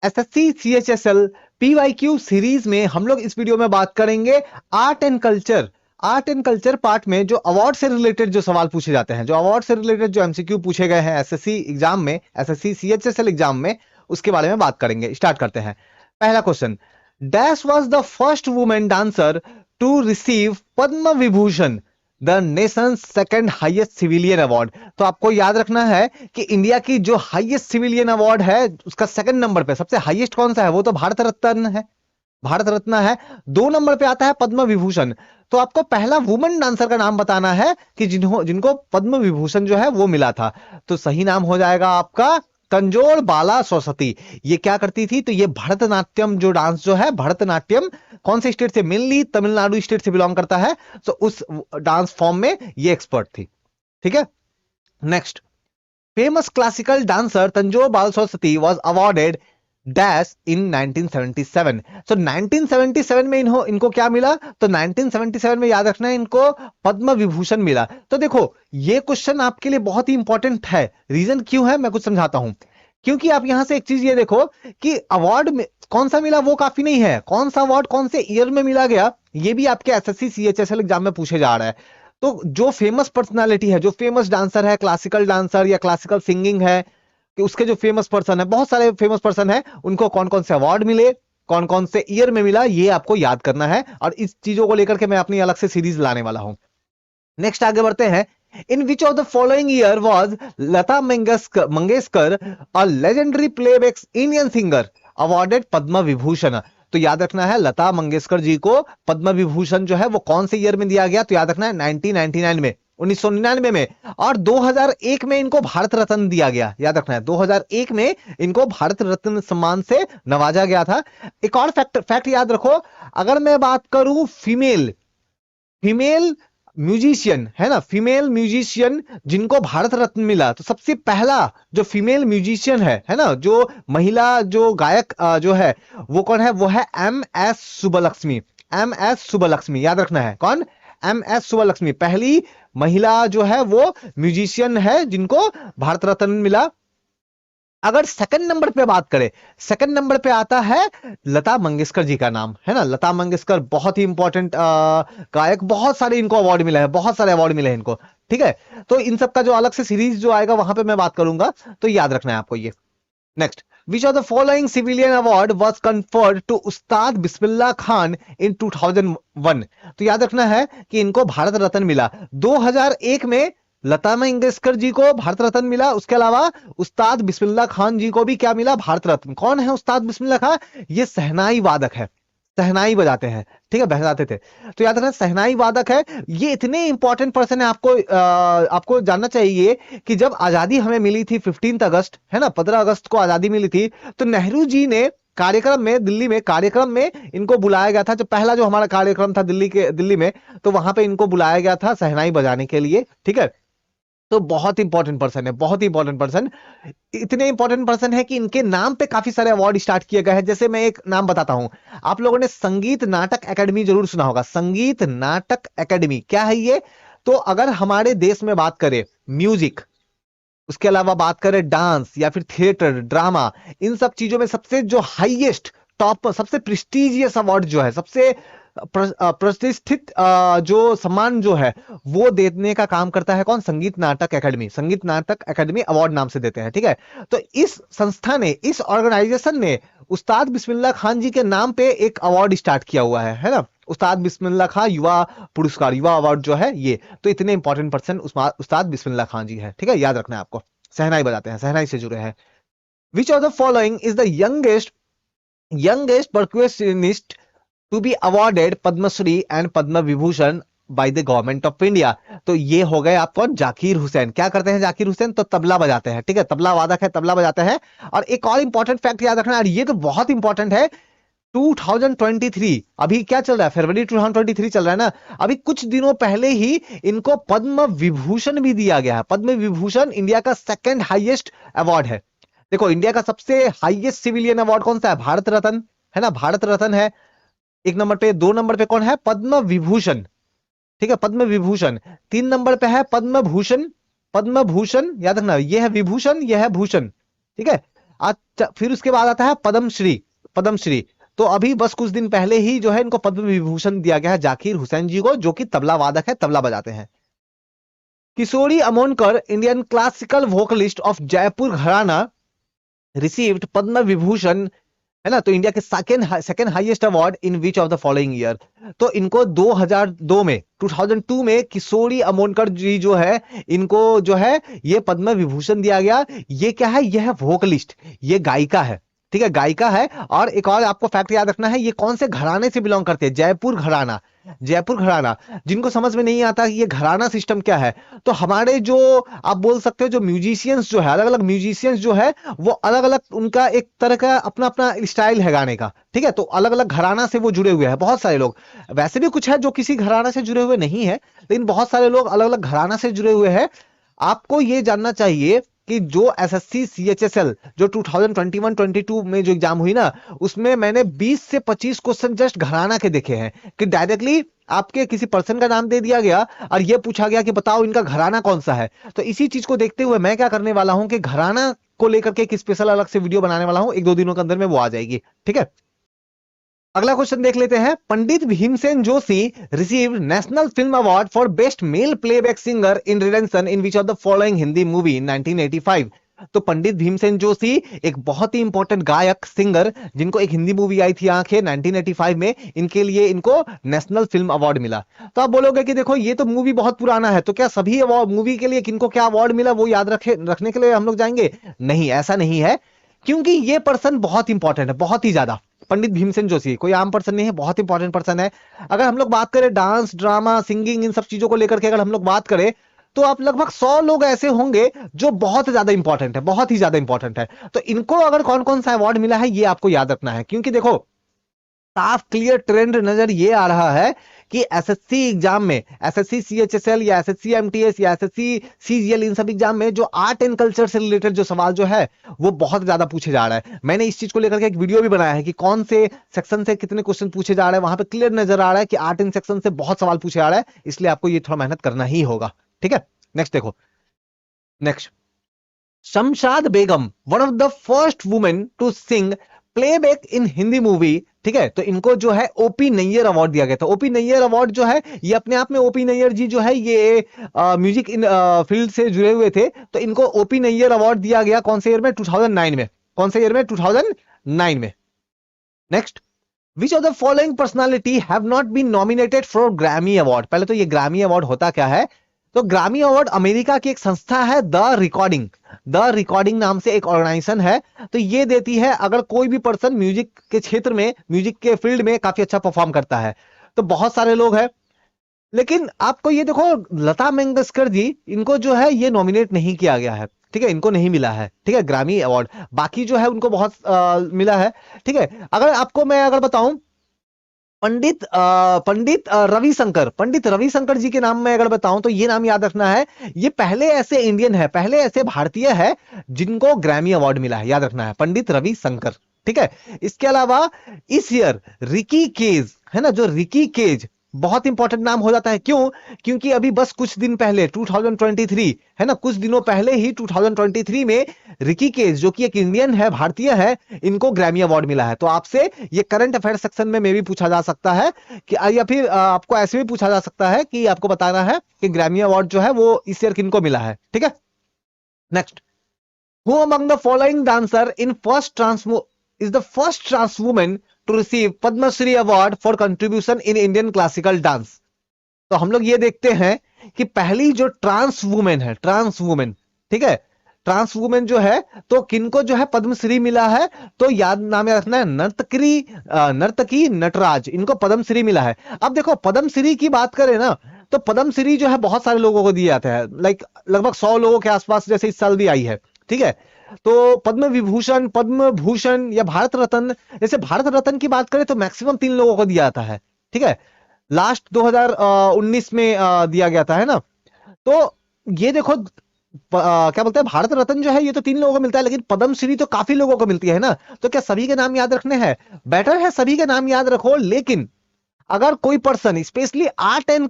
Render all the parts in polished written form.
SSC CHSL PYQ series में हम लोग इस वीडियो में बात करेंगे art and culture. Art and culture part में जो अवार्ड से रिलेटेड जो सवाल पूछे जाते हैं, जो अवार्ड से रिलेटेड जो एमसीक्यू पूछे गए हैं एसएससी एग्जाम में, एसएससी सीएचएसएल एग्जाम में, उसके बारे में बात करेंगे। स्टार्ट करते हैं। पहला question, dash was the first women dancer to receive Padma Vibhushan, the nation's second highest civilian award. तो आपको याद रखना है कि इंडिया की जो हाईएस्ट सिविलियन अवार्ड है उसका सेकंड नंबर पे सबसे हाईएस्ट कौन सा है? वो तो भारत रत्न है, भारत रत्न है। 2 नंबर पे आता है पद्म विभूषण। तो आपको पहला वुमेन डांसर का नाम बताना है कि जिनको पद्म विभूषण जो है वो मिला था। तो सही नाम हो जाएगा आपका तंजोर बाला सरस्वती। ये क्या करती थी? तो ये भरतनाट्यम जो डांस जो है, भरतनाट्यम कौन से स्टेट से? मेनली तमिलनाडु स्टेट से बिलोंग करता है। तो उस डांस फॉर्म में ये एक्सपर्ट थी। ठीक है। Next, famous classical dancer Tanjore Bala Saraswathi was awarded dash in 1977। तो 1977 में इनको क्या मिला? तो 1977 में याद रखना है इनको पद्म विभूषण मिला। तो देखो ये क्वेश्चन आपके लिए बहुत ही इंपॉर्टेंट है। रीजन क्यों है मैं कुछ समझाता हूं। क्योंकि आप यहां से एक चीज ये देखो कि अवार्ड में कौन सा मिला वो काफी नहीं है, कौन सा अवार्ड कौन से ईयर में मिला गया ये भी आपके एसएससी सीएचएसएल एग्जाम में पूछे जा रहा है। तो जो फेमस पर्सनालिटी है, जो फेमस डांसर है, क्लासिकल डांसर या क्लासिकल सिंगिंग है, कि उसके जो फेमस पर्सन है, बहुत सारे फेमस पर्सन है, उनको कौन कौन से अवार्ड मिले, कौन कौन से ईयर में मिला, ये आपको याद करना है। और इस चीजों को लेकर के मैं अपनी अलग से सीरीज लाने वाला हूं। नेक्स्ट आगे बढ़ते हैं। In which of the following year was Lata Mangeshkar a legendary playback Indian singer awarded Padma Vibhushan. तो याद रखना है लता मंगेशकर जी को पद्म विभूषण जो है वो कौन से ईयर में दिया गया? तो याद रखना है 1999 में, 1999 में। और 2001 में इनको भारत रत्न दिया गया। याद रखना है 2001 में इनको भारत रत्न सम्मान से नवाजा गया था। एक और फैक्ट याद रखो, अगर मैं बात करूं फीमेल म्यूजिशियन है ना, फीमेल म्यूजिशियन जिनको भारत रत्न मिला, तो सबसे पहला जो फीमेल म्यूजिशियन है ना, जो महिला जो गायक जो है वो कौन है? वो है M S Subbulakshmi. M S Subbulakshmi याद रखना है। कौन? एम एस सुब्बलक्ष्मी पहली महिला जो है वो म्यूजिशियन है जिनको भारत रत्न मिला। अगर सेकंड नंबर पे बात करें, सेकंड नंबर पे आता है लता मंगेशकर जी का नाम, है ना। लता मंगेशकर बहुत ही इंपॉर्टेंट गायक, बहुत सारे इनको अवार्ड मिले हैं, बहुत सारे अवार्ड मिले हैं इनको। ठीक है। तो इन सब का जो अलग से सीरीज जो आएगा वहां पे मैं बात करूंगा, तो याद रखना है आपको ये। Next, which of the following civilian award was conferred to Ustad Bismillah Khan इन 2001। तो याद रखना है कि इनको भारत रत्न मिला। 2001 में लता मंगेशकर जी को भारत रत्न मिला। उसके अलावा उस्ताद बिस्मिल्लाह खान जी को भी क्या मिला? भारत रत्न। कौन है उस्ताद बिस्मिल्लाह खान? ये सहनाई वादक है, सहनाई बजाते हैं। ठीक है, बजाते थे। तो याद रखना सहनाई वादक है। ये इतने इंपॉर्टेंट पर्सन है, आपको जानना चाहिए कि जब आजादी हमें मिली थी 15 अगस्त, है ना, 15 अगस्त को आजादी मिली थी, तो नेहरू जी ने कार्यक्रम में, दिल्ली में कार्यक्रम में इनको बुलाया गया था। जो पहला जो हमारा कार्यक्रम था दिल्ली में, तो वहां पे इनको बुलाया गया था सहनाई बजाने के लिए। ठीक है। तो बहुत इंपॉर्टेंट पर्सन है, बहुत ही इंपॉर्टेंट पर्सन। इतने इंपॉर्टेंट पर्सन है कि इनके नाम पे काफी सारे अवार्ड स्टार्ट किए गए हैं। जैसे मैं एक नाम बताता हूं, आप लोगों ने संगीत नाटक एकेडमी जरूर सुना होगा। संगीत नाटक एकेडमी क्या है ये? तो अगर हमारे देश में बात करें म्यूजिक, उसके अलावा बात करें डांस या फिर थिएटर, ड्रामा, इन सब चीजों में सबसे जो हाईएस्ट, टॉप, सबसे प्रेस्टिजियस अवार्ड जो है, सबसे प्रतिष्ठित जो सम्मान जो है वो देने का काम करता है कौन? संगीत नाटक एकेडमी। संगीत नाटक एकेडमी अवार्ड नाम से देते हैं। ठीक है। तो इस संस्था ने, इस ऑर्गेनाइजेशन ने उस्ताद बिस्मिल्लाह खान जी के नाम पे एक अवार्ड स्टार्ट किया हुआ है ना, उस्ताद बिस्मिल्लाह खान युवा पुरस्कार, युवा अवार्ड जो है ये। तो इतने इंपॉर्टेंट पर्सन उस्ताद बिस्मिल्लाह खान जी है। ठीक है, याद रखना है आपको। सहनाई बजाते हैं, सहनाई से जुड़े हैं। Which of the following is the youngest percussionist to be awarded Padmashri and Padma Vibhushan by the government of India? तो ये हो गए आपको जाकिर हुसैन। क्या करते हैं जाकिर हुसैन? तो तबला बजाते हैं। ठीक है, तबला वादक है, तबला बजाते हैं। और एक और इंपॉर्टेंट फैक्ट याद रखना, और ये तो बहुत इंपॉर्टेंट है, 2023 अभी क्या चल रहा है? फरवरी 2023 चल रहा है ना। अभी कुछ दिनों पहले ही इनको पद्म विभूषण भी दिया गया है। पद्म विभूषण इंडिया का सेकंड हाईएस्ट अवार्ड है। देखो इंडिया का सबसे हाईएस्ट सिविलियन अवार्ड कौन सा है? भारत रत्न, है ना, भारत रत्न है एक नंबर पे। 2 नंबर पे कौन है? पद्म विभूषण। ठीक है, पद्म विभूषण। 3 नंबर पे है पद्म भूषण। पद्म भूषण याद रखना, ये है विभूषण, ये है भूषण। ठीक है। अच्छा, फिर उसके बाद आता है पद्मश्री। पद्मश्री तो अभी बस कुछ दिन पहले ही जो है इनको पद्म विभूषण दिया गया है जाकिर हुसैन जी को, जो कि तबला वादक है, तबला बजाते हैं। Kishori Amonkar, Indian classical vocalist of Jaipur gharana, received Padma Vibhushan, है ना, तो इंडिया के second highest award in which of the following year. तो इनको 2002 में 2002 में किशोरी अमोनकर जी जो है, इनको जो है ये पद्म विभूषण दिया गया। ये क्या है, ये है वोकलिस्ट, ये गायिका है, ठीक है, गायिका है। और एक और आपको फैक्ट याद रखना है, ये कौन से घराने से बिलोंग करते हैं, जयपुर घराना। जयपुर घराना, जिनको समझ में नहीं आता ये घराना सिस्टम क्या है, तो हमारे जो आप बोल सकते हो जो म्यूजिशियंस जो है, अलग अलग म्यूजिशियंस जो है, वो अलग अलग उनका एक तरह का अपना अपना स्टाइल है गाने का, ठीक है, तो अलग अलग घराना से वो जुड़े हुए हैं बहुत सारे लोग। वैसे भी कुछ है जो किसी घराना से जुड़े हुए नहीं है, लेकिन बहुत सारे लोग अलग अलग घराना से जुड़े हुए हैं। आपको ये जानना चाहिए कि जो एसएससी सीएचएसएल जो 2021-22 में जो एग्जाम हुई ना, उसमें मैंने 20 से 25 क्वेश्चन जस्ट घराना के देखे हैं, कि डायरेक्टली आपके किसी पर्सन का नाम दे दिया गया और ये पूछा गया कि बताओ इनका घराना कौन सा है। तो इसी चीज को देखते हुए मैं क्या करने वाला हूं कि घराना को लेकर के एक स्पेशल अलग से वीडियो बनाने वाला हूं, 1-2 दिनों के अंदर में वो आ जाएगी, ठीक है। अगला क्वेश्चन देख लेते हैं। Pandit Bhimsen Joshi received national film award for best male playback singer in रिडेंशन in which of the following Hindi movie in 1985। तो पंडित भीमसेन जोशी एक बहुत ही इंपॉर्टेंट गायक सिंगर, जिनको एक हिंदी मूवी आई थी आंखें 1985 में, इनके लिए इनको नेशनल फिल्म अवार्ड मिला। तो आप बोलोगे कि देखो ये तो मूवी बहुत पुराना है, तो क्या सभी मूवी के लिए किनको क्या अवार्ड मिला वो याद रखने के लिए हम लोग जाएंगे? नहीं, ऐसा नहीं है, क्योंकि ये पर्सन बहुत इंपॉर्टेंट है, बहुत ही ज्यादा। पंडित भीमसेन जोशी कोई आम पर्सन नहीं है, बहुत इंपॉर्टेंट पर्सन है। अगर हम लोग बात करें डांस, ड्रामा, सिंगिंग, इन सब चीजों को लेकर के अगर हम लोग बात करें, तो आप लगभग 100 लोग ऐसे होंगे जो बहुत ज्यादा इंपॉर्टेंट है, बहुत ही ज्यादा इंपॉर्टेंट है। तो इनको अगर कौन कौन सा अवार्ड मिला है ये आपको याद रखना है, क्योंकि देखो साफ क्लियर ट्रेंड नजर ये आ रहा है कि एसएससी एग्जाम में, एसएससी सीएचएसएल या एसएससी एमटीएस या एसएससी सीजीएल, इन सब एग्जाम में जो आर्ट एंड कल्चर से रिलेटेड जो सवाल जो है वो बहुत ज्यादा पूछे जा रहा है। मैंने इस चीज को लेकर के एक वीडियो भी बनाया है कि कौन से सेक्शन से कितने क्वेश्चन पूछे जा रहे हैं, वहां पे क्लियर नजर आ रहा है कि आर्ट एंड सेक्शन से बहुत सवाल पूछे जा रहा है, इसलिए आपको ये थोड़ा मेहनत करना ही होगा, ठीक है। नेक्स्ट देखो, next, Shamshad Begum, one of the first women to sing playback in Hindi movie, ठीक है, तो इनको जो है ओपी नैयर अवार्ड दिया गया था। ओपी नैयर अवार्ड जो है ये अपने आप में, ओपी नैयर जी जो है ये म्यूजिक इन फील्ड से जुड़े हुए थे, तो इनको ओपी नैयर अवार्ड दिया गया कौन से ईयर में? 2009 में। कौन से ईयर में? 2009 में। Next, which of the following personality have not been nominated for Grammy award. पहले तो ये ग्रैमी अवार्ड होता क्या है, तो ग्रामी अवार्ड अमेरिका की एक संस्था है, द रिकॉर्डिंग नाम से एक ऑर्गेनाइजेशन है। तो ये देती है अगर कोई भी पर्सन म्यूजिक के क्षेत्र में, म्यूजिक के फील्ड में काफी अच्छा परफॉर्म करता है, तो बहुत सारे लोग हैं। लेकिन आपको ये देखो, लता मंगेशकर जी, इनको जो है ये नॉमिनेट नहीं किया गया है, ठीक है, इनको नहीं मिला है, ठीक है, ग्रामी अवार्ड। बाकी जो है उनको बहुत मिला है, ठीक है। अगर आपको मैं अगर बताऊं, पंडित रविशंकर जी के नाम में अगर बताऊं, तो ये नाम याद रखना है, ये पहले ऐसे इंडियन है, पहले ऐसे भारतीय है जिनको ग्रैमी अवार्ड मिला है, याद रखना है, पंडित रविशंकर, ठीक है। इसके अलावा इस ईयर रिकी केज, है ना, जो रिकी केज बहुत इंपॉर्टेंट नाम हो जाता है, क्यों? क्योंकि अभी बस कुछ दिन पहले 2023, है ना, कुछ दिनों पहले ही 2023 में रिकी केज, जो कि एक इंडियन है, भारतीय है, इनको ग्रैमी अवार्ड मिला है। तो आपसे ये करंट अफेयर सेक्शन में भी पूछा जा सकता है कि, या फिर आपको ऐसे भी पूछा जा सकता है कि आपको बताना है कि ग्रैमी अवार्ड जो है वो इस ईयर किनको मिला है, ठीक है। Next, who among the following dancer in first trans is the first trans woman to receive Padma Shri Award for contribution in Indian classical dance। तो हम लोग ये देखते हैं कि पहली जो ट्रांस वुमेन है, ट्रांस वुमेन, ठीक है, ट्रांस वुमेन जो है, तो किनको जो है पद्मश्री मिला है? तो नाम याद रखना है, नर्तकी नटराज, इनको पद्मश्री मिला है। अब देखो पद्मश्री की बात करें ना, तो पद्मश्री जो है बहुत सारे लोगों को दिए जाते हैं, लाइक लगभग 100 लोगों के आसपास जैसे इस साल भी आई है, ठीक है। तो पद्म विभूषण, पद्म भूषण या भारत रत्न, जैसे भारत रत्न की बात करें तो मैक्सिमम 3 लोगों को दिया जाता है, ठीक है, लास्ट 2019 में दिया गया था, है ना। तो ये देखो क्या बोलते हैं, भारत रत्न जो है ये तो 3 लोगों को मिलता है, लेकिन पद्मश्री तो काफी लोगों को मिलती है ना। तो क्या सभी के नाम याद रखने हैं? बेटर है सभी के नाम याद रखो, लेकिन अगर कोई person specially art and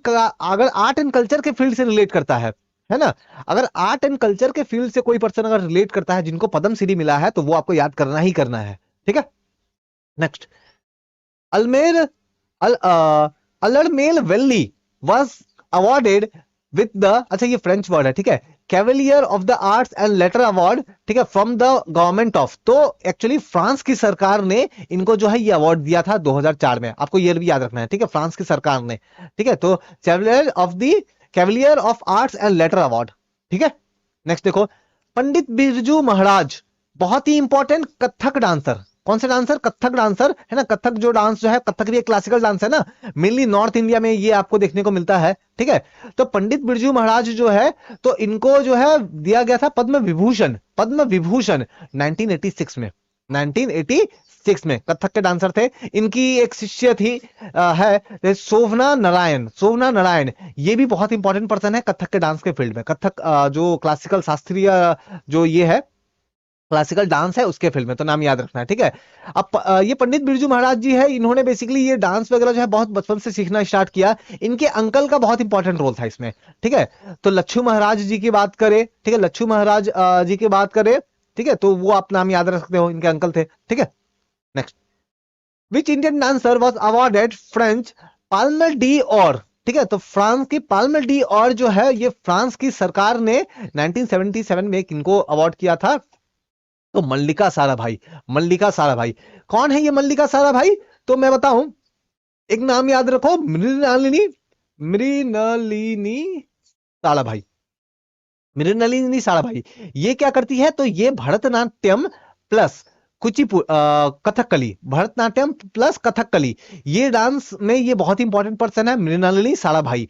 culture के फील्ड से रिलेट करता है, है ना। अगर आर्ट एंड कल्चर के फील्ड से कोई पर्सन अगर रिलेट करता है जिनको पद्मश्री मिला है तो वो आपको याद करना ही करना है, ठीक है। नेक्स्ट, अल्मेर अल Alarmel Valli was awarded with the, अच्छा ये फ्रेंच वर्ड है, ठीक है, cavalier of the arts and letter award, ठीक है, फ्रॉम द गवर्नमेंट ऑफ, तो एक्चुअली फ्रांस की सरकार ने इनको जो है ये अवार्ड दिया था 2004 में, आपको ये भी याद रखना है, ठीक है, फ्रांस की सरकार ने, ठीक है। तो Cavalier of arts and letter award, ठीक है। नेक्स्ट देखो, पंडित बिरजू महाराज, बहुत ही इंपॉर्टेंट कथक डांसर, कौन से डांसर, कथक डांसर, है ना। कथक जो डांस जो है, कथक भी एक क्लासिकल डांस है ना, मेनली नॉर्थ इंडिया में ये आपको देखने को मिलता है, ठीक है। तो पंडित बिरजू महाराज जो है, तो इनको जो है दिया गया था पद्म विभूषण, पद्म विभूषण 1986 में, 1986 में कथक के डांसर थे। इनकी एक शिष्य थी है शोभना नारायण, शोभना नारायण, ये भी बहुत इंपॉर्टेंट पर्सन है कथक के डांस के फील्ड में, कथक जो क्लासिकल शास्त्रीय जो ये है क्लासिकल डांस है उसके फील्ड में, तो नाम याद रखना है, ठीक है। अब ये पंडित बिरजू महाराज जी है, इन्होंने बेसिकली ये डांस वगैरह जो है बहुत बचपन से सीखना स्टार्ट किया। इनके अंकल का बहुत इंपॉर्टेंट रोल था इसमें, ठीक है। तो लच्छू महाराज जी की बात करें, ठीक है, लच्छू महाराज जी की बात करें, ठीक है, तो वो आप नाम याद रख सकते हो, इनके अंकल थे, ठीक है। Next, which Indian dancer was awarded French Palmer D और, ठीक है, तो फ्रांस की पाल्मर डी और जो है ये फ्रांस की सरकार ने 1977 में किनको अवार्ड किया था, तो मल्लिका साराभाई, मल्लिका साराभाई। कौन है ये मल्लिका साराभाई, तो मैं बताऊं, एक नाम याद रखो, मृणालिनी, मृणालिनी साराभाई, मृणालिनी साराभाई। ये क्या करती है, तो ये भरतनाट्यम प्लस कथकली, भरतनाट्यम प्लस कथकली, ये डांस में ये बहुत इंपॉर्टेंट पर्सन है मृणालिनी साराभाई।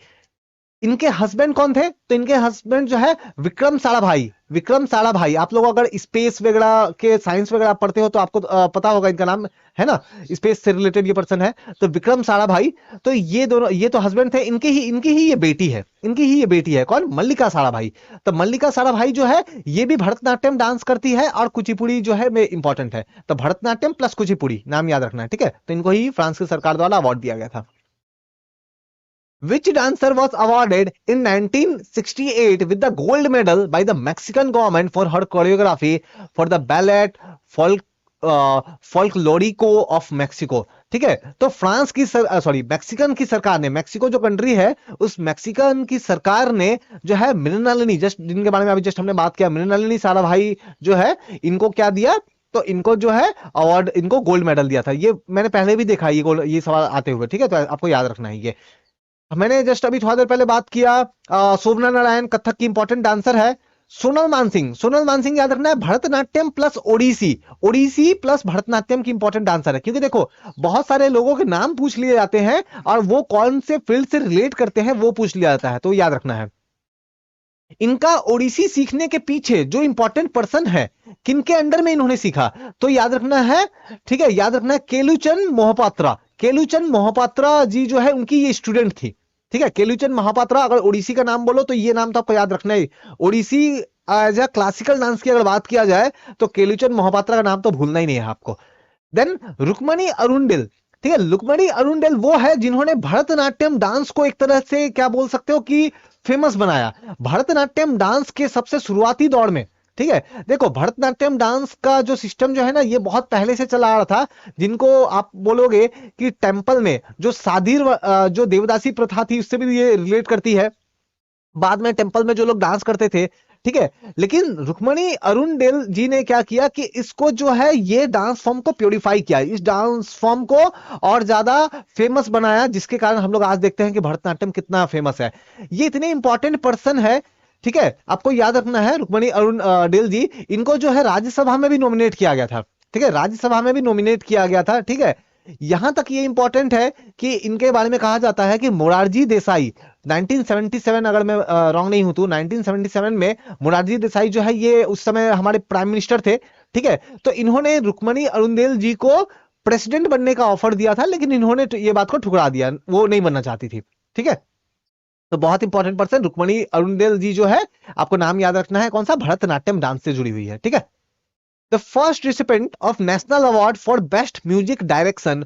इनके हस्बैंड कौन थे, तो इनके हस्बैंड जो है विक्रम साराभाई, विक्रम साराभाई। आप लोग अगर स्पेस वगैरह के साइंस वगैरह पढ़ते हो तो आपको पता होगा इनका नाम, है ना, स्पेस से रिलेटेड ये पर्सन है, तो विक्रम साराभाई। तो ये दोनों, ये तो हस्बैंड थे, इनकी ही ये बेटी है, इनकी ही ये बेटी है, कौन, मल्लिका साराभाई। तो मल्लिका साराभाई जो है ये भी भरतनाट्यम डांस करती है और कुचिपुड़ी जो है में इंपॉर्टेंट है, तो भरतनाट्यम प्लस कुचिपुड़ी नाम याद रखना है, ठीक है। तो इनको ही फ्रांस की सरकार द्वारा अवार्ड दिया गया था। Which dancer was awarded in 1968 with the gold medal by the Mexican government for her choreography for the ballet folk folklorico of Mexico? ठीक है, तो फ्रांस की मैक्सिकन की सरकार ने, मैक्सिको जो कंट्री है उस मैक्सिकन की सरकार ने जो है मृणालिनी, जस्ट जिनके बारे में अभी जस्ट हमने बात किया, मृणालिनी साराभाई जो है, इनको क्या दिया, तो इनको जो है अवार्ड, इनको गोल्ड मेडल दिया था। ये मैंने पहले भी देखा ये सवाल आते हुए, ठीक है, तो आपको याद रखना है ये। मैंने जस्ट अभी थोड़ा देर पहले बात किया, शोभना नारायण कथक की इंपॉर्टेंट डांसर है। सोनल मानसिंह, सोनल मानसिंह याद रखना है, भरतनाट्यम प्लस ओडिसी, ओडिसी प्लस भरतनाट्यम की इंपॉर्टेंट डांसर है। क्योंकि देखो बहुत सारे लोगों के नाम पूछ लिए जाते हैं और वो कौन से फील्ड से रिलेट करते हैं वो पूछ लिया जाता है, तो याद रखना है। इनका ओडिसी सीखने के पीछे जो इंपॉर्टेंट पर्सन है, किनके अंडर में इन्होंने सीखा, तो याद रखना है, ठीक है, याद रखना है केलुचंद मोहपात्रा, केलुचंद मोहपात्रा जी जो है उनकी ये स्टूडेंट थी, ठीक है। केलुचंद महापात्रा, अगर ओडिसी का नाम बोलो तो ये नाम तो आपको याद रखना है। Odissi as a classical dance की अगर बात किया जाए तो केलुचंद मोहपात्रा का नाम तो भूलना ही नहीं है आपको। देन रुक्मणी अरुंडिल, ठीक है, रुक्मणी अरुंडिल वो है जिन्होंने भरतनाट्यम डांस को एक तरह से क्या बोल सकते हो कि फेमस बनाया। भरतनाट्यम डांस के सबसे शुरुआती दौर में, ठीक है, देखो भरतनाट्यम डांस का जो सिस्टम जो है ना ये बहुत पहले से चला आ रहा था, जिनको आप बोलोगे कि टेंपल में जो साधीर जो देवदासी प्रथा थी उससे भी ये रिलेट करती है। बाद में टेंपल में जो लोग डांस करते थे, ठीक है, लेकिन रुक्मणी अरुणडेल जी ने क्या किया कि इसको जो है ये डांस फॉर्म को प्योरीफाई किया, इस डांस फॉर्म को और ज्यादा फेमस बनाया, जिसके कारण हम लोग आज देखते हैं कि भरतनाट्यम कितना फेमस है। ये इतने इंपॉर्टेंट पर्सन है, ठीक है, आपको याद रखना है रुक्मणी अरुण डेल जी, इनको जो है राज्यसभा में भी नॉमिनेट किया गया था, ठीक है, राज्यसभा में भी नॉमिनेट किया गया था, ठीक है। यहां तक ये इंपॉर्टेंट है कि इनके बारे में कहा जाता है कि मोरारजी देसाई 1977, अगर मैं रॉन्ग नहीं हूं तो 1977 में मोरारजी देसाई जो है ये उस समय हमारे प्राइम मिनिस्टर थे, ठीक है। तो इन्होंने रुक्मणी अरुणदेल जी को प्रेसिडेंट बनने का ऑफर दिया था, लेकिन इन्होंने ये बात को ठुकरा दिया, वो नहीं बनना चाहती थी, ठीक है। तो बहुत इंपॉर्टेंट पर्सन रुक्मणी अरुणदेल जी जो है, आपको नाम याद रखना है, कौन सा, भरतनाट्यम डांस से जुड़ी हुई है, ठीक है। The first recipient of National Award for Best Music Direction,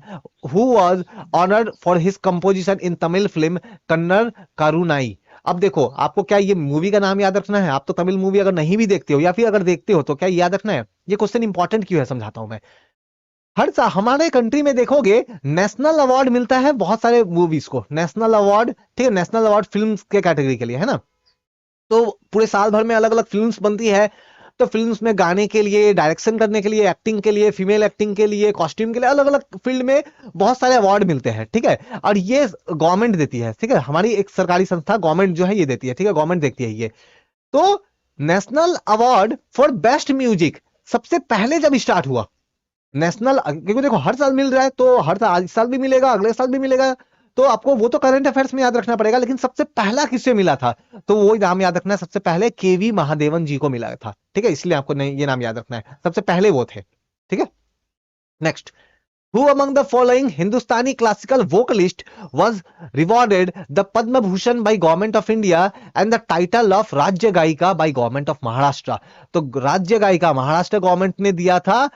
who was honored for his composition in Tamil film Kannar Karunai. अब देखो, आपको क्या ये मूवी का नाम याद रखना है? आप तो तमिल मूवी अगर नहीं भी देखते हो या फिर अगर देखते हो तो क्या याद रखना है? ये क्वेश्चन इंपॉर्टेंट क्यों है समझाता हूं मैं। हर साल हमारे कंट्री में देखोगे नेशनल अवार्ड मिलता है बहुत सारे मूवीज को, नेशनल अवार्ड, ठीक है, नेशनल अवार्ड फिल्म के कैटेगरी के लिए, है ना। तो पूरे साल भर में अलग अलग फिल्म्स बनती है, तो फिल्म्स में गाने के लिए, डायरेक्शन करने के लिए, एक्टिंग के लिए, फीमेल एक्टिंग के लिए, कॉस्ट्यूम के लिए, अलग अलग फील्ड में बहुत सारे अवार्ड मिलते हैं, ठीक है। और ये गवर्नमेंट देती है, ठीक है, हमारी एक सरकारी संस्था गवर्नमेंट जो है ये देती है, ठीक है, गवर्नमेंट देखती है ये। तो national award for best music सबसे पहले जब स्टार्ट हुआ नेशनल, क्योंकि देखो हर साल मिल रहा है, तो हर साल, इस साल भी मिलेगा, अगले साल भी मिलेगा, तो आपको वो तो करंट अफेयर्स में याद रखना पड़ेगा, लेकिन सबसे पहला किससे मिला था, तो वो नाम याद रखना है, सबसे पहले केवी महादेवन जी को मिला था, ठीक है, इसलिए आपको नहीं ये नाम याद रखना है, सबसे पहले वो थे, ठीक है। Next, who among the following Hindustani classical vocalist was rewarded the Padma Bhushan by government of India and the title of राज्य गायिका बाय गवर्नमेंट ऑफ महाराष्ट्र। तो राज्य गायिका महाराष्ट्र गवर्नमेंट ने दिया था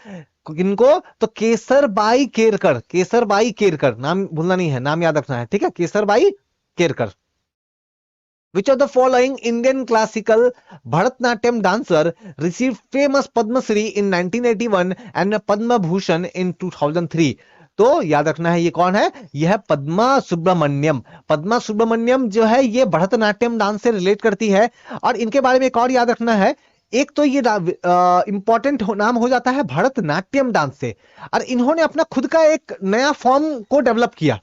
किनको, तो केसरबाई केरकर, केसरबाई केरकर, नाम भूलना नहीं है, नाम याद रखना है, ठीक है, Kesarbai Kerkar. Which of the following Indian classical Bharatnatyam dancer received famous Padma Shri in 1981 and Padma Bhushan in 2003? तो याद रखना है ये कौन है, यह है पद्मा सुब्रमण्यम। पद्मा सुब्रमण्यम जो है ये भरतनाट्यम डांस से रिलेट करती है, और इनके बारे में एक और याद रखना है, एक तो ये इंपॉर्टेंट नाम हो जाता है भरतनाट्यम डांस से, और इन्होंने अपना खुद का एक नया फॉर्म को डेवलप किया,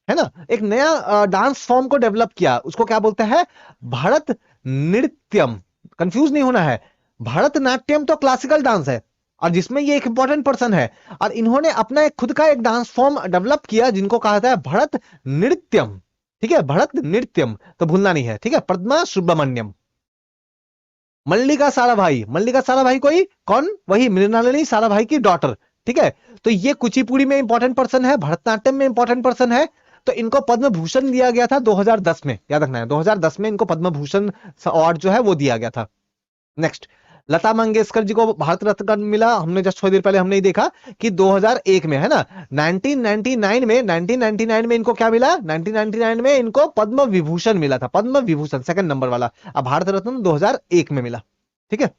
है ना, एक नया डांस फॉर्म को डेवलप किया, उसको क्या बोलते हैं, भरत नृत्यम। कंफ्यूज नहीं होना है, भरतनाट्यम तो क्लासिकल डांस है, और जिसमें ये एक इंपॉर्टेंट पर्सन है, और इन्होंने अपना एक खुद का एक डांस फॉर्म डेवलप किया जिनको कहा जाता है भरत नृत्यम, ठीक है, भरत नृत्यम, तो भूलना नहीं है, ठीक है, पद्मा सुब्रमण्यम। मल्लिका साराभाई, मल्लिका साराभाई कोई कौन, वही मृणालिनी साराभाई की डॉटर, ठीक है। तो ये कुचिपुड़ी में इंपॉर्टेंट पर्सन है, भरतनाट्यम में इंपॉर्टेंट पर्सन है, तो इनको पद्म भूषण दिया गया था 2010 में, याद रखना है 2010 में इनको पद्म भूषण अवार्ड जो है वो दिया गया था। नेक्स्ट, लता मंगेशकर जी को भारत रत्न मिला, हमने जस्ट थोड़ी देर पहले हमने ही देखा कि 2001 में, है ना। 1999 में इनको क्या मिला, 1999 में इनको पद्म विभूषण मिला था, पद्म विभूषण सेकंड नंबर वाला, अब भारत रत्न 2001 में मिला, ठीक है।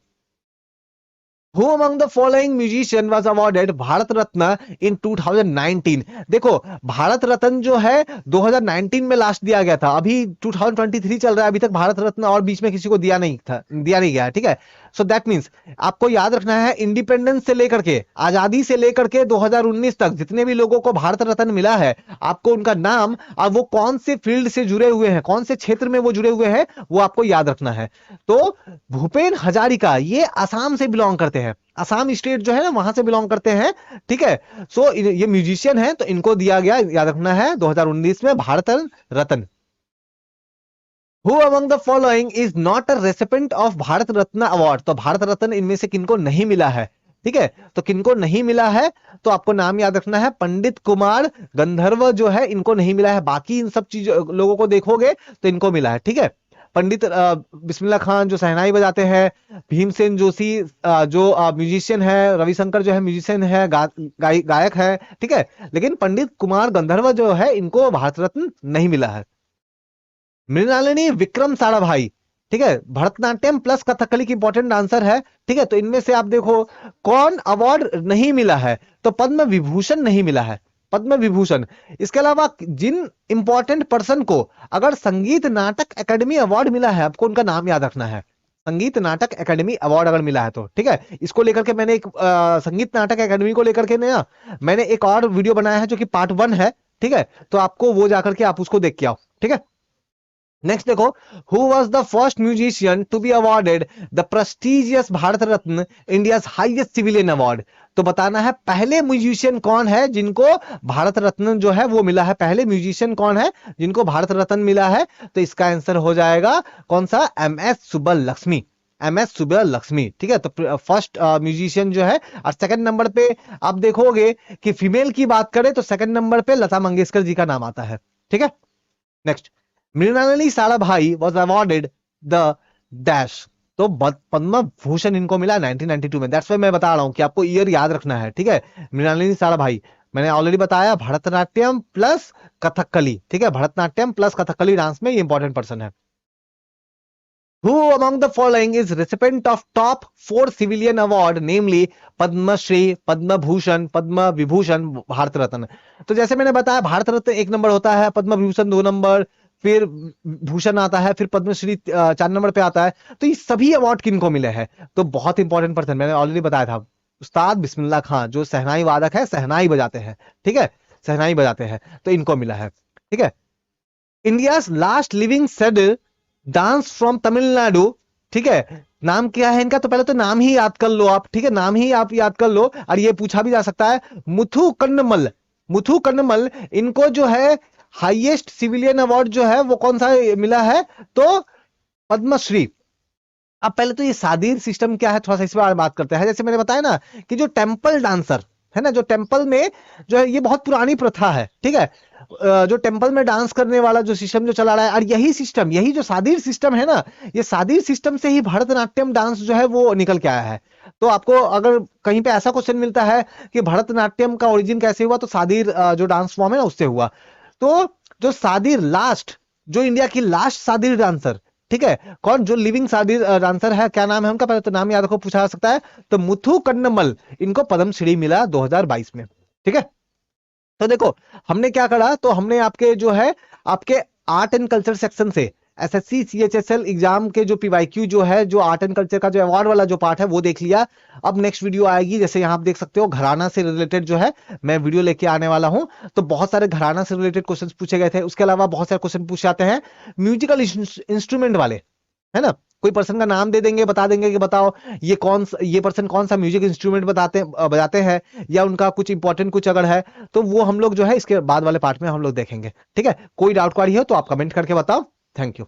Who among the following musician was awarded Bharat Ratna in 2019? देखो भारत रत्न जो है 2019 में लास्ट दिया गया था, अभी 2023 चल रहा है, अभी तक भारत रत्न और बीच में किसी को दिया नहीं था, दिया नहीं गया, ठीक है। सो दैट मींस आपको याद रखना है, इंडिपेंडेंस से लेकर के, आजादी से लेकर के 2019 तक जितने भी लोगों को भारत रत्न मिला है, आपको उनका नाम और वो कौन से फील्ड से जुड़े हुए हैं, कौन से क्षेत्र में वो जुड़े हुए हैं, वो आपको याद रखना है। तो भूपेन हजारिका ये असम से बिलोंग करते हैं, असम स्टेट जो है ना वहां से बिलोंग करते हैं, ठीक है। सो ये म्यूजिशियन है, तो इनको दिया गया, याद रखना है 2019 में Bharat Ratna. Who among the following is not a recipient of Bharat Ratna award? तो भारत रत्न इनमें से किनको नहीं मिला है, ठीक है, तो किनको नहीं मिला है, तो आपको नाम याद रखना है, पंडित कुमार गंधर्व जो है इनको नहीं मिला है, बाकी इन सब चीज लोगों को देखोगे तो इनको मिला है, ठीक है। पंडित बिस्मिल्लाह खान जो सहनाई बजाते हैं, भीमसेन जोशी जो म्यूजिशियन है, रविशंकर जो है म्यूजिशियन है, गायक है, ठीक है, लेकिन पंडित कुमार गंधर्व जो है इनको भारत रत्न नहीं मिला है। मृणालिनी विक्रम साराभाई, ठीक है, भरतनाट्यम प्लस कथकली की इंपॉर्टेंट आंसर है, ठीक है। तो इनमें से आप देखो कौन अवार्ड नहीं मिला है, तो पद्म विभूषण नहीं मिला है, पद्म विभूषण। इसके अलावा जिन इंपॉर्टेंट पर्सन को अगर संगीत नाटक एकेडमी अवार्ड मिला है, आपको उनका नाम याद रखना है, संगीत नाटक एकेडमी अवार्ड अगर मिला है तो, ठीक है। इसको लेकर के मैंने एक संगीत नाटक एकेडमी को लेकर के ना मैंने एक और वीडियो बनाया है जो कि पार्ट 1 है, ठीक है, तो आपको वो जाकर के आप उसको देख के आओ, ठीक है। नेक्स्ट देखो, who was the first musician to be awarded the prestigious Bharat Ratna, India's highest civilian award? तो बताना है पहले म्यूजिशियन कौन है जिनको भारत रत्न जो है वो मिला है, पहले म्यूजिशियन कौन है जिनको भारत रत्न मिला है, तो इसका आंसर हो जाएगा कौन सा, MS सुब्बलक्ष्मी, MS सुब्बलक्ष्मी, ठीक है। तो फर्स्ट म्यूजिशियन जो है, और सेकंड नंबर पे आप देखोगे कि फीमेल की बात करें तो सेकंड नंबर पे लता मंगेशकर जी का नाम आता है, ठीक है। Next, Mrinalini Sarabhai was awarded the dash? तो पद्म भूषण इनको मिला 1992 में, दैट्स वाई मैं बता रहा हूं कि आपको ईयर याद रखना है, ठीक है। मृणालिनी साराभाई मैंने ऑलरेडी बताया, भरतनाट्यम प्लस कथकली, ठीक है, भरतनाट्यम प्लस कथकली डांस में ये इंपॉर्टेंट पर्सन है। Who among the following is recipient of top 4 civilian award, namely Padma Shri, Padma Bhushan, Padma Vibhushan, Bharat Ratna? तो जैसे मैंने बताया, भारत रत्न 1 नंबर होता है, पद्म विभूषण 2 नंबर, फिर भूषण आता है, फिर पद्मश्री 4 नंबर पे आता है। तो ये सभी अवार्ड किनको मिले हैं? तो बहुत इंपॉर्टेंट पर्सन, मैंने ऑलरेडी बताया था, उस्ताद बिस्मिल्लाह खां, जो सहनाई वादक है, सहनाई बजाते हैं, ठीक है, सहनाई बजाते हैं, तो इनको मिला है, ठीक है। India last living said dance from Tamil Nadu, ठीक है, नाम क्या है इनका? तो पहले तो नाम ही याद कर लो आप, ठीक है, नाम ही आप याद कर लो। और ये पूछा भी जा सकता है, मुथु कन्नमल, मुथु कन्नमल, इनको जो है हाईएस्ट सिविलियन अवार्ड जो है वो कौन सा मिला है? तो पद्मश्री। अब पहले तो ये सादीर सिस्टम क्या है, थोड़ा सा इस बारे में बात करते हैं। जैसे मैंने बताया ना कि जो टेम्पल डांसर है ना, जो टेम्पल में जो है, ये बहुत पुरानी प्रथा है, ठीक है, जो टेम्पल में डांस करने वाला जो सिस्टम जो चला रहा है, और यही सिस्टम, यही जो सादीर सिस्टम है ना, ये सादीर सिस्टम से ही भरतनाट्यम डांस जो है वो निकल के आया है। तो आपको अगर कहीं पे ऐसा क्वेश्चन मिलता है कि भरतनाट्यम का ओरिजिन कैसे हुआ, तो सादीर जो डांस फॉर्म है ना, उससे हुआ। तो जो सादीर लास्ट, जो इंडिया की लास्ट सादीर डांसर, ठीक है, कौन, जो लिविंग सादीर डांसर है, क्या नाम है उनका? पहले तो नाम याद रखो, पूछा जा सकता है। तो मुथु कन्नमल, इनको पद्मश्री मिला 2022 में, ठीक है। तो देखो हमने क्या करा, तो हमने आपके जो है, आपके आर्ट एंड कल्चर सेक्शन से एसएससी सीएचएसएल एग्जाम के जो पीवाईक्यू जो है, जो आर्ट एंड कल्चर का जो अवार्ड वाला जो पार्ट है वो देख लिया। अब नेक्स्ट वीडियो आएगी, जैसे यहां आप देख सकते हो, घराना से रिलेटेड जो है मैं वीडियो लेके आने वाला हूं। तो बहुत सारे घराना से रिलेटेड क्वेश्चन पूछे गए थे, उसके अलावा बहुत सारे क्वेश्चन पूछे जाते हैं म्यूजिकल इंस्ट्रूमेंट वाले, है ना। कोई पर्सन का नाम दे देंगे, बता देंगे कि बताओ ये पर्सन कौन सा म्यूजिक इंस्ट्रूमेंट बजाते हैं, या उनका कुछ इंपॉर्टेंट कुछ अगर है, तो वो हम लोग जो है इसके बाद वाले पार्ट में हम लोग देखेंगे, ठीक है। कोई डाउट क्वारी हो तो आप कमेंट करके बताओ। Thank you.